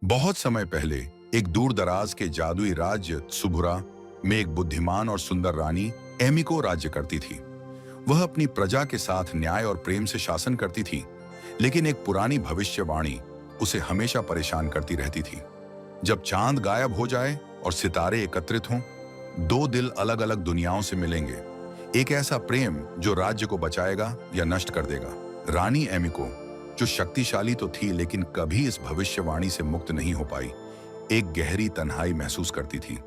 बहुत समय पहले एक दूर दराज के जादुई राज्य त्सुबुरा में एक बुद्धिमान और सुंदर रानी एमिको राज्य करती थी। वह अपनी प्रजा के साथ न्याय और प्रेम से शासन करती थी, लेकिन एक पुरानी भविष्यवाणी उसे हमेशा परेशान करती रहती थी। जब चांद गायब हो जाए और सितारे एकत्रित हों, दो दिल अलग अलग दुनियाओं से मिलेंगे। एक ऐसा प्रेम जो राज्य को बचाएगा या नष्ट कर देगा। रानी एमिको, जो शक्तिशाली तो थी लेकिन कभी इस भविष्यवाणी से मुक्त नहीं हो पाई, एक गहरी तन्हाई महसूस करती थी।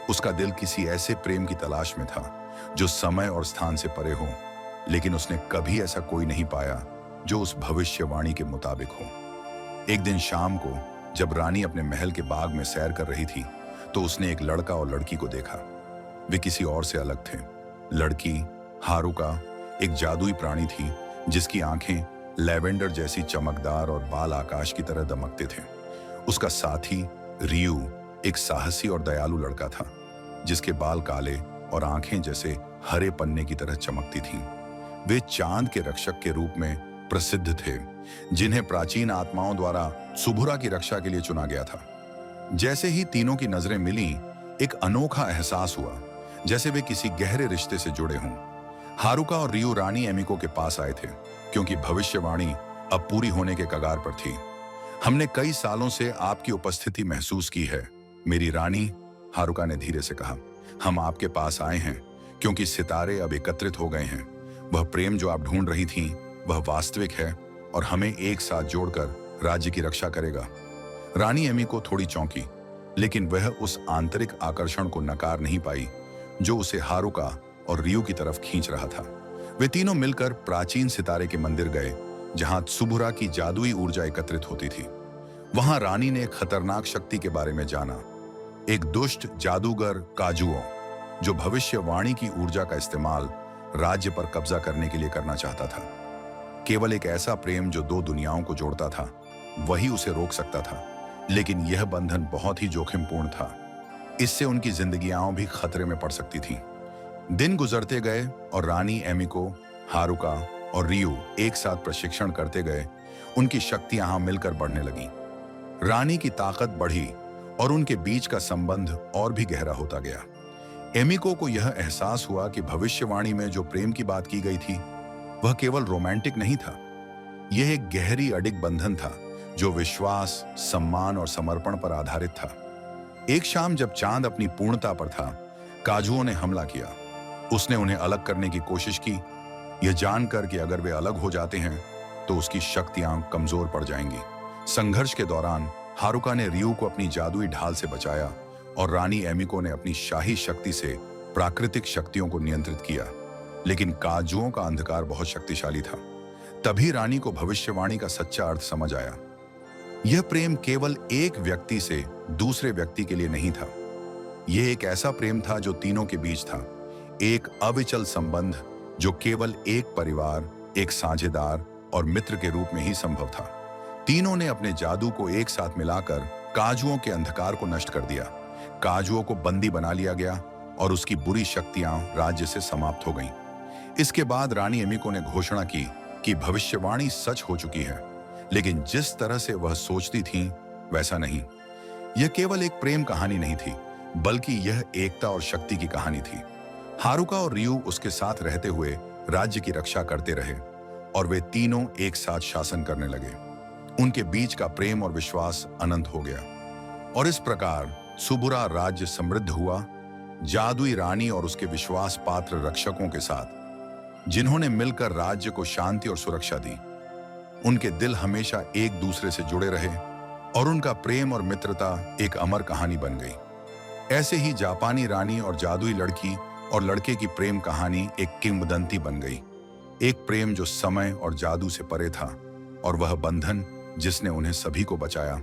उसका दिल किसी ऐसे प्रेम की तलाश में था जो समय और स्थान से परे हो, लेकिन उसने कभी ऐसा कोई नहीं पाया जो उस भविष्यवाणी के मुताबिक हो। एक दिन शाम को जब रानी अपने महल के बाग में सैर कर रही थी, तो उसने एक लड़का और लड़की को देखा। वे किसी और से अलग थे। लड़की हारुका एक जादुई प्राणी थी जिसकी आंखें लैवेंडर जैसी चमकदार और बाल आकाश की तरह दमकते थे। उसका साथी रियू एक साहसी और दयालु लड़का था जिसके बाल काले और आंखें जैसे हरे पन्ने की तरह चमकती थीं। वे चांद के रक्षक के रूप में प्रसिद्ध थे, जिन्हें प्राचीन आत्माओं द्वारा त्सुबुरा की रक्षा के लिए चुना गया था। जैसे ही तीनों की नजरें मिलीं, एक अनोखा एहसास हुआ, जैसे वे किसी गहरे रिश्ते से जुड़े हों। हारुका और रियू रानी एमिको के पास आए थे क्योंकि भविष्यवाणी अब पूरी होने के कगार पर थी। हमने कई सालों से आपकी उपस्थिति महसूस की है, मेरी रानी, हारुका ने धीरे से कहा। हम आपके पास आए हैं क्योंकि सितारे अब एकत्रित हो गए हैं। वह प्रेम जो आप ढूंढ रही थीं, वह वास्तविक है और हमें एक साथ जोड़कर राज्य की रक्षा करेगा। रानी एमिको थोड़ी चौंकी, लेकिन वह उस आंतरिक आकर्षण को नकार नहीं पाई जो उसे हारुका और रियू की तरफ खींच रहा था। वे तीनों मिलकर प्राचीन सितारे के मंदिर गए जहां त्सुबुरा की जादुई ऊर्जा एकत्रित होती थी। वहां रानी ने एक खतरनाक शक्ति के बारे में जाना, एक दुष्ट जादूगर काजुओ जो भविष्यवाणी की ऊर्जा का इस्तेमाल राज्य पर कब्जा करने के लिए करना चाहता था। केवल एक ऐसा प्रेम जो दो दुनियाओं को जोड़ता था, वही उसे रोक सकता था, लेकिन यह बंधन बहुत ही जोखिमपूर्ण था। इससे उनकी जिंदगियां भी खतरे में पड़ सकती थीं। दिन गुजरते गए और रानी एमिको, हारुका और रियू एक साथ प्रशिक्षण करते गए। उनकी शक्तियां मिलकर बढ़ने लगीं। रानी की ताकत बढ़ी और उनके बीच का संबंध और भी गहरा होता गया। एमिको को यह एहसास हुआ कि भविष्यवाणी में जो प्रेम की बात की गई थी, वह केवल रोमांटिक नहीं था। यह एक गहरी अडिग बंधन था जो विश्वास, सम्मान और समर्पण पर आधारित था। एक शाम जब चांद अपनी पूर्णता पर था, काजुओं ने हमला किया। उसने उन्हें अलग करने की कोशिश की, यह जानकर कि अगर वे अलग हो जाते हैं तो उसकी शक्तियां कमजोर पड़ जाएंगी। संघर्ष के दौरान हारुका ने रियू को अपनी जादुई ढाल से बचाया और रानी एमिको ने अपनी शाही शक्ति से प्राकृतिक शक्तियों को नियंत्रित किया। लेकिन काजुओं का अंधकार बहुत शक्तिशाली था। तभी रानी को भविष्यवाणी का सच्चा अर्थ समझ आया। यह प्रेम केवल एक व्यक्ति से दूसरे व्यक्ति के लिए नहीं था। यह एक ऐसा प्रेम था जो तीनों के बीच था, एक अविचल संबंध जो केवल एक परिवार, एक साझेदार और मित्र के रूप में ही संभव था। तीनों ने अपने जादू को एक साथ मिलाकर काजुओं के अंधकार को नष्ट कर दिया। काजुओं को बंदी बना लिया गया और उसकी बुरी शक्तियां राज्य से समाप्त हो गईं। इसके बाद रानी एमिको ने घोषणा की कि भविष्यवाणी सच हो चुकी है, लेकिन जिस तरह से वह सोचती थीं, वैसा नहीं। यह केवल एक प्रेम कहानी नहीं थी, बल्कि यह एकता और शक्ति की कहानी थी। हारुका और रियू उसके साथ रहते हुए राज्य की रक्षा करते रहे और वे तीनों एक साथ शासन करने लगे। उनके बीच का प्रेम और विश्वास अनंत हो गया और इस प्रकार त्सुबुरा राज्य समृद्ध हुआ, जादुई रानी और उसके विश्वास पात्र रक्षकों के साथ, जिन्होंने मिलकर राज्य को शांति और सुरक्षा दी। उनके दिल हमेशा एक दूसरे से जुड़े रहे और उनका प्रेम और मित्रता एक अमर कहानी बन गई। ऐसे ही जापानी रानी और जादुई लड़की और लड़के की प्रेम कहानी एक किंवदंती बन गई। एक प्रेम जो समय और जादू से परे था और वह बंधन जिसने उन्हें सभी को बचाया।